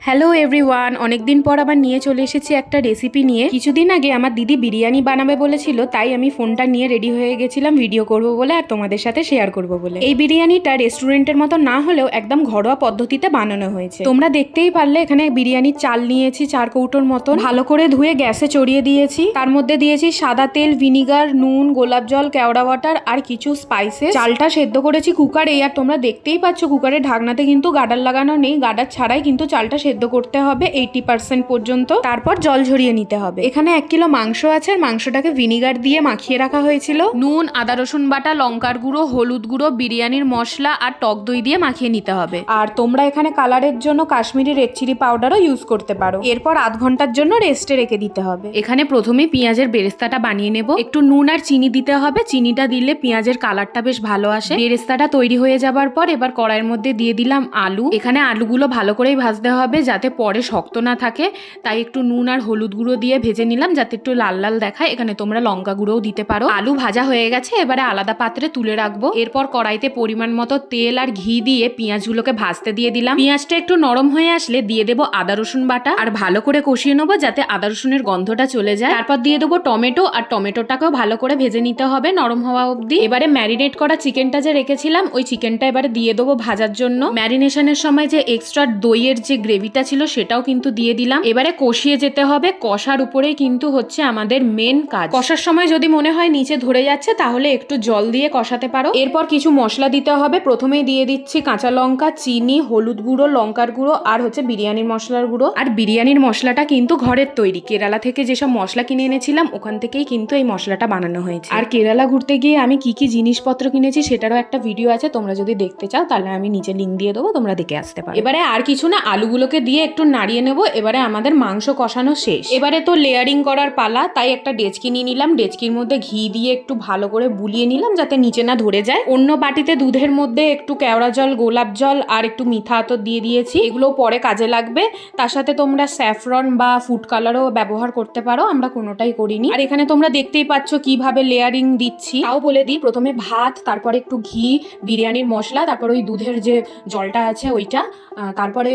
Hello everyone, অনেকদিন পর আবার নিয়ে চলে এসেছি একটা রেসিপি নিয়ে। কিছুদিন আগে আমার দিদি বিরিয়ানি বানাবে বলেছিল, তাই আমি ফোনটা নিয়ে রেডি হয়ে গেছিলাম ভিডিও করব বলে আর তোমাদের সাথে শেয়ার করব বলে। এই বিরিয়ানিটা রেস্টুরেন্টের মতো না হলেও একদম ঘরোয়া পদ্ধতিতে বানানো হয়েছে। তোমরা দেখতেই পারলে এখানে বিরিয়ানির চাল নিয়েছি 4 কৌটোর মতো, ভালো করে ধুয়ে গ্যাসে চড়িয়ে দিয়েছি। তার মধ্যে দিয়েছি সাদা তেল, ভিনিগার, নুন, গোলাপ জল, কেওড়া ওয়াটার আর কিছু স্পাইসেস। চালটা সেদ্ধ করেছি কুকারে, আর তোমরা দেখতেই পাচ্ছ কুকারের ঢাকনাতে কিন্তু গার্ডার লাগানো নেই, গার্ডার ছাড়াই কিন্তু চালটা সেদ্ধ করতে হবে 80% পর্যন্ত। তারপর জল ঝরিয়ে নিতে হবে। এখানে 1 কিলো মাংস আছে, আর মাংসটাকে ভিনিগার দিয়ে মাখিয়ে রাখা হয়েছিল। নুন, আদা রসুন বাটা, লঙ্কার গুঁড়ো, হলুদ গুঁড়ো, বিরিয়ানির মশলা আর টক দই দিয়ে মাখিয়ে নিতে হবে। আর তোমরা এখানে কালারের জন্য কাশ্মীরি রেড চিলি পাউডারও ইউজ করতে পারো। এরপর আধ ঘন্টার জন্য রেস্টে রেখে দিতে হবে। এখানে প্রথমে পেঁয়াজের বেরেস্তাটা বানিয়ে নেব। একটু নুন আর চিনি দিতে হবে, চিনিটা দিলে পেঁয়াজের কালারটা বেশ ভালো আসে। বেরেস্তাটা তৈরি হয়ে যাবার পর এবার কড়াইয়ের মধ্যে দিয়ে দিলাম আলু। এখানে আলুগুলো ভালো করেই ভাজতে হবে যাতে পরে শক্ত না থাকে, তাই একটু নুন আর হলুদ গুঁড়ো দিয়ে ভেজে নিলাম যাতে একটু লাল লাল দেখায়। এখানে তোমরা লঙ্কা গুঁড়োও দিতে পারো। আলু ভাজা হয়ে গেছে, এবারে আলাদা পাত্রে তুলে রাখবো। এরপর কড়াইতে পরিমাণ মতো তেল আর ঘি দিয়ে পেঁয়াজগুলোকে ভাজতে দিয়ে দিলাম। পেঁয়াজটা একটু নরম হয়ে আসলে দিয়ে দেবো আদা রসুন বাটা, আর ভালো করে কষিয়ে নেবো যাতে আদা রসুনের গন্ধটা চলে যায়। তারপর দিয়ে দেবো টমেটো, আর টমেটোটাকেও ভালো করে ভেজে নিতে হবে নরম হওয়া অবধি। এবারে ম্যারিনেট করা চিকেনটা যে রেখেছিলাম, ওই চিকেনটা এবারে দিয়ে দেবো ভাজার জন্য। ম্যারিনেশনের সময় যে এক্সট্রা দইয়ের যে গ্রেভিটা ছিল সেটাও কিন্তু দিয়ে দিলাম। এবারে কষিয়ে যেতে হবে, কষার উপরেই কিন্তু হচ্ছে আমাদের মেন কাজ। কষার সময় যদি মনে হয় নিচে ধরে যাচ্ছে তাহলে একটু জল দিয়ে কষাতে পারো। এরপর কিছু মশলা দিতে হবে। প্রথমেই দিয়ে দিচ্ছি কাঁচা লঙ্কা, চিনি, হলুদ গুঁড়ো, লঙ্কার গুঁড়ো আর হচ্ছে বিরিয়ানির মশলার গুঁড়ো। আর বিরিয়ানির মশলাটা কিন্তু ঘরের তৈরি, কেরালা থেকে যেসব মশলা কিনে এনেছিলাম ওখান থেকেই কিন্তু এই মশলাটা বানানো হয়েছে। আর কেরালা ঘুরতে গিয়ে আমি কি কি জিনিসপত্র কিনেছি সেটারও একটা ভিডিও আছে, তোমরা যদি দেখতে চাও তাহলে আমি নিচে লিঙ্ক দিয়ে দেবো, তোমরা দেখে আসতে পারো। এবারে আর কিছু না, আলুগুলোকে দিয়ে একটু নাড়িয়ে নেবো। এবারে আমাদের মাংস কষানো শেষ। এবারে তো লেয়ারিং করার পালা, তাই একটা ডেচকি নিয়ে নিলাম। ডেচকির মধ্যে ঘি দিয়ে একটু ভালো করে বুলিয়ে নিলাম যাতে নিচে না ধরে যায়। অন্য বাটিতে দুধের মধ্যে একটু কেওড়া জল, গোলাপ জল আর একটু মিঠা আতর দিয়ে দিয়েছি, এগুলো পরে কাজে লাগবে। তার সাথে তোমরা স্যাফরন বা ফুড কালারও ব্যবহার করতে পারো, আমরা কোনোটাই করিনি। আর এখানে তোমরা দেখতেই পাচ্ছ কিভাবে লেয়ারিং দিচ্ছি। তাও বলে দিই, প্রথমে ভাত, তারপরে একটু ঘি, বিরিয়ানির মশলা, তারপর ওই দুধের যে জলটা আছে ওইটা, তারপরে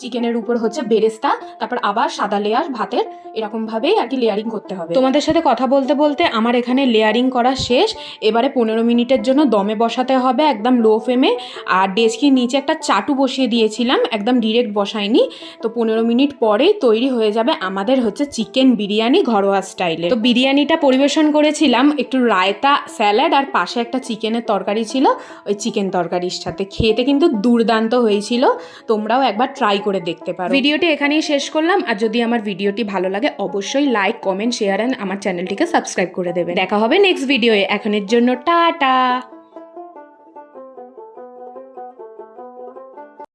চিকেনের উপর হচ্ছে বেরেস্তা, তারপর আবার সাদা লেয়ার ভাতের, এরকম ভাবেই আর কি লেয়ারিং করতে হবে। তোমাদের সাথে কথা বলতে বলতে আমার এখানে লেয়ারিং করা শেষ। এবারে 15 মিনিটের জন্য দমে বসাতে হবে একদম লো ফ্লেমে। আর ডেচকির নিচে একটা চাটু বসিয়ে দিয়েছিলাম, একদম ডিরেক্ট বসাইনি। তো 15 মিনিট পরেই তৈরি হয়ে যাবে আমাদের হচ্ছে চিকেন বিরিয়ানি ঘরোয়া স্টাইলে। তো বিরিয়ানিটা পরিবেশন করেছিলাম একটু রায়তা, স্যালাড আর পাশে একটা চিকেনের তরকারি ছিল, ওই চিকেন তরকারির সাথে। খেতে কিন্তু দুর্দান্ত হয়েছিল, তোমরাও একবার ট্রাই করে দেখতে পারো। ভিডিওটি এখানেই শেষ করলাম। আর যদি আমার ভিডিওটি ভালো লাগে অবশ্যই লাইক, কমেন্ট, শেয়ার আর আমার চ্যানেলটিকে সাবস্ক্রাইব করে দেবে। দেখা হবে নেক্সট ভিডিওয়ে। এখনের জন্য টাটা।